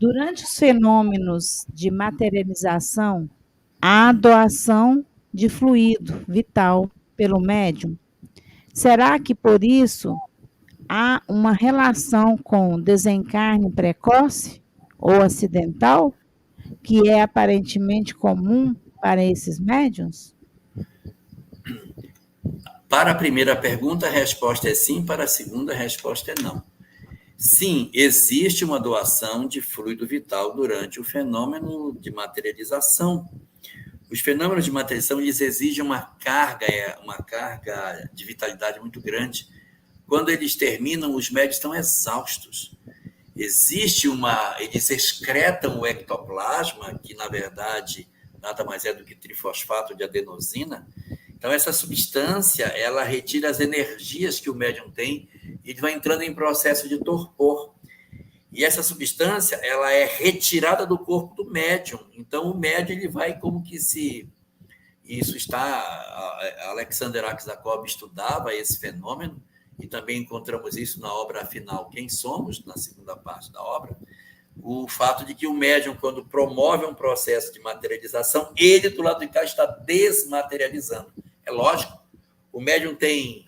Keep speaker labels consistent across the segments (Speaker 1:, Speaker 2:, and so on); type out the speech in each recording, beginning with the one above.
Speaker 1: Durante os fenômenos de materialização, há doação de fluido vital pelo médium. Será que por isso há uma relação com desencarne precoce ou acidental, que é aparentemente comum para esses médiuns?
Speaker 2: Para a primeira pergunta, a resposta é sim, para a segunda, a resposta é não. Sim, existe uma doação de fluido vital durante o fenômeno de materialização. Os fenômenos de materialização, eles exigem uma carga de vitalidade muito grande. Quando eles terminam, os médios estão exaustos. Eles excretam o ectoplasma, que na verdade nada mais é do que trifosfato de adenosina. Então essa substância, ela retira as energias que o médium tem e ele vai entrando em processo de torpor. E essa substância, ela é retirada do corpo do médium. Então o médium, ele vai como que se... Isso está... Alexander Aksakov estudava esse fenômeno, e também encontramos isso na obra final Quem Somos, na segunda parte da obra, o fato de que o médium, quando promove um processo de materialização, ele, do lado de cá, está desmaterializando. É lógico, o médium tem,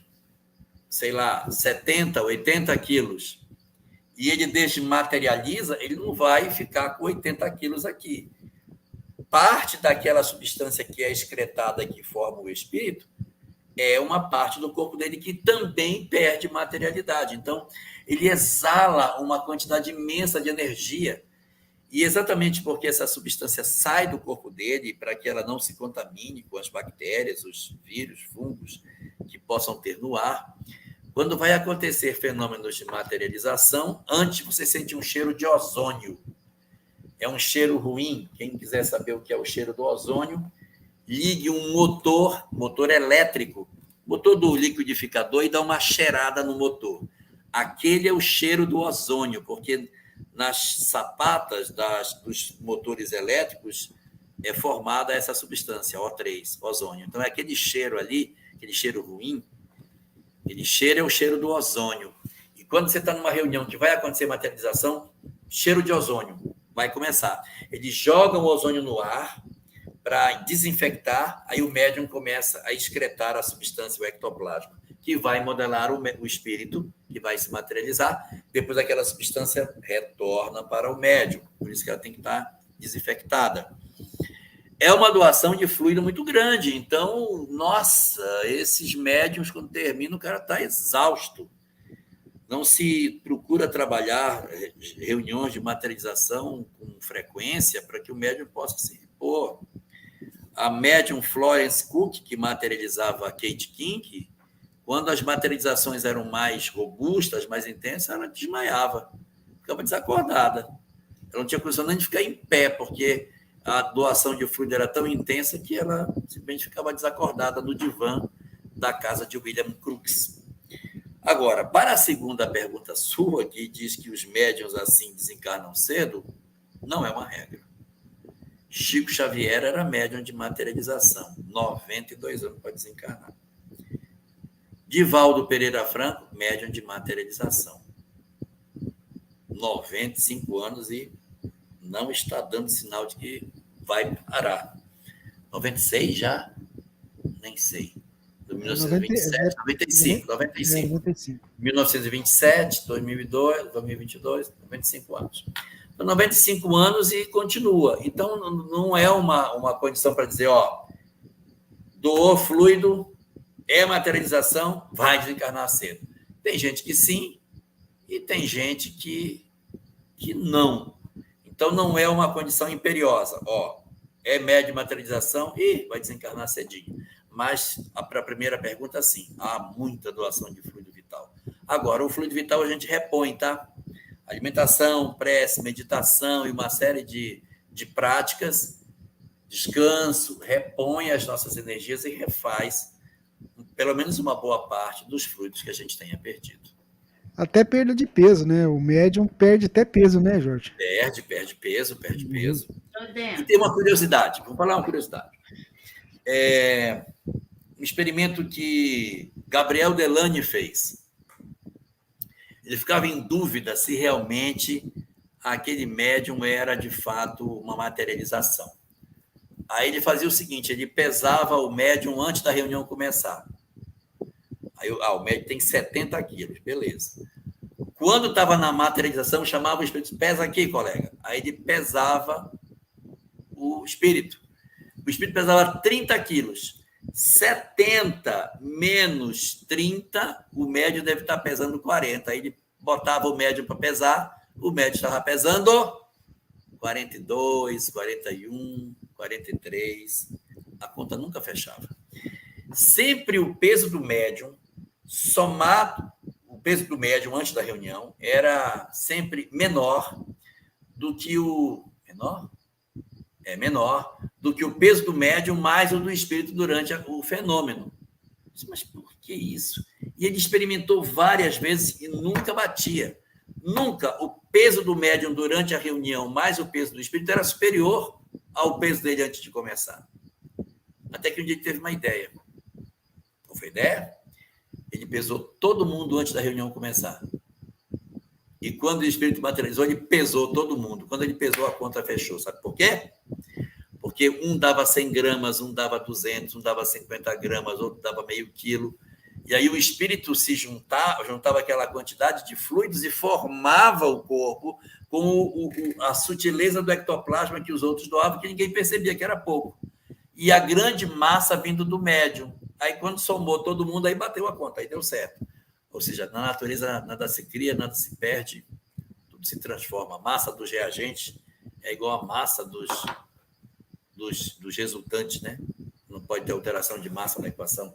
Speaker 2: sei lá, 70, 80 quilos, e ele desmaterializa, ele não vai ficar com 80 quilos aqui. Parte daquela substância que é excretada, que forma o espírito, é uma parte do corpo dele que também perde materialidade. Então, ele exala uma quantidade imensa de energia. E exatamente porque essa substância sai do corpo dele, para que ela não se contamine com as bactérias, os vírus, fungos que possam ter no ar, quando vai acontecer fenômenos de materialização, antes você sente um cheiro de ozônio. É um cheiro ruim. Quem quiser saber o que é o cheiro do ozônio, ligue um motor elétrico, motor do liquidificador, e dá uma cheirada no motor. Aquele é o cheiro do ozônio, porque nas sapatas dos motores elétricos é formada essa substância, O3, ozônio. Então, é aquele cheiro ali, aquele cheiro ruim, aquele cheiro é o cheiro do ozônio. E quando você está numa reunião que vai acontecer materialização, cheiro de ozônio vai começar. Eles jogam o ozônio no ar para desinfectar, aí o médium começa a excretar a substância, o ectoplasma, que vai modelar o espírito, que vai se materializar, depois aquela substância retorna para o médium, por isso que ela tem que estar desinfectada. É uma doação de fluido muito grande, então, nossa, esses médiums, quando terminam, o cara está exausto. Não se procura trabalhar reuniões de materialização com frequência para que o médium possa se repor. A médium Florence Cook, que materializava a Kate King, quando as materializações eram mais robustas, mais intensas, ela desmaiava, ficava desacordada. Ela não tinha condição nem de ficar em pé, porque a doação de fluido era tão intensa que ela simplesmente ficava desacordada no divã da casa de William Crookes. Agora, para a segunda pergunta sua, que diz que os médiuns assim desencarnam cedo, não é uma regra. Chico Xavier era médium de materialização, 92 anos para desencarnar. Divaldo Pereira Franco, médium de materialização, 95 anos e não está dando sinal de que vai parar. 96 já? Nem sei. 1927, 95. 1927, 2002, 2022, 95 anos. 95 anos e continua. Então, não é uma condição para dizer, doou fluido, é materialização, vai desencarnar cedo. Tem gente que sim e tem gente que não. Então, não é uma condição imperiosa. É médio de materialização e vai desencarnar cedinho. Mas, para a primeira pergunta, sim, há muita doação de fluido vital. Agora, o fluido vital a gente repõe, tá? Alimentação, prece, meditação e uma série de práticas, descanso, repõe as nossas energias e refaz pelo menos uma boa parte dos fluidos que a gente tenha perdido.
Speaker 3: Até perda de peso, né? O médium perde até peso, né, Jorge?
Speaker 2: Perde peso. E tem uma curiosidade, vou falar uma curiosidade. Um experimento que Gabriel Delany fez. Ele ficava em dúvida se realmente aquele médium era, de fato, uma materialização. Aí ele fazia o seguinte, ele pesava o médium antes da reunião começar. Aí, o médium tem 70 quilos, beleza. Quando estava na materialização, chamava o espírito, pesa aqui, colega. Aí ele pesava o espírito. O espírito pesava 30 quilos. 70 menos 30, o médium deve estar pesando 40. Aí ele botava o médium para pesar, o médium estava pesando 42, 41, 43. A conta nunca fechava. Sempre o peso do médium, somado, o peso do médium antes da reunião, era sempre menor do que o... menor do que o peso do médium mais o do espírito durante o fenômeno. Mas por que isso? E ele experimentou várias vezes e nunca batia. Nunca o peso do médium durante a reunião mais o peso do espírito era superior ao peso dele antes de começar. Até que um dia ele teve uma ideia. Qual foi a ideia? Ele pesou todo mundo antes da reunião começar. E quando o espírito materializou, ele pesou todo mundo. Quando ele pesou, a conta fechou. Sabe por quê? Porque um dava 100 gramas, um dava 200, um dava 50 gramas, outro dava meio quilo. E aí o espírito se juntava aquela quantidade de fluidos e formava o corpo com a sutileza do ectoplasma que os outros doavam, que ninguém percebia que era pouco. E a grande massa vindo do médium. Aí quando somou todo mundo, aí bateu a conta, aí deu certo. Ou seja, na natureza nada se cria, nada se perde, tudo se transforma. A massa dos reagentes é igual à massa dos resultantes, né? Não pode ter alteração de massa na equação.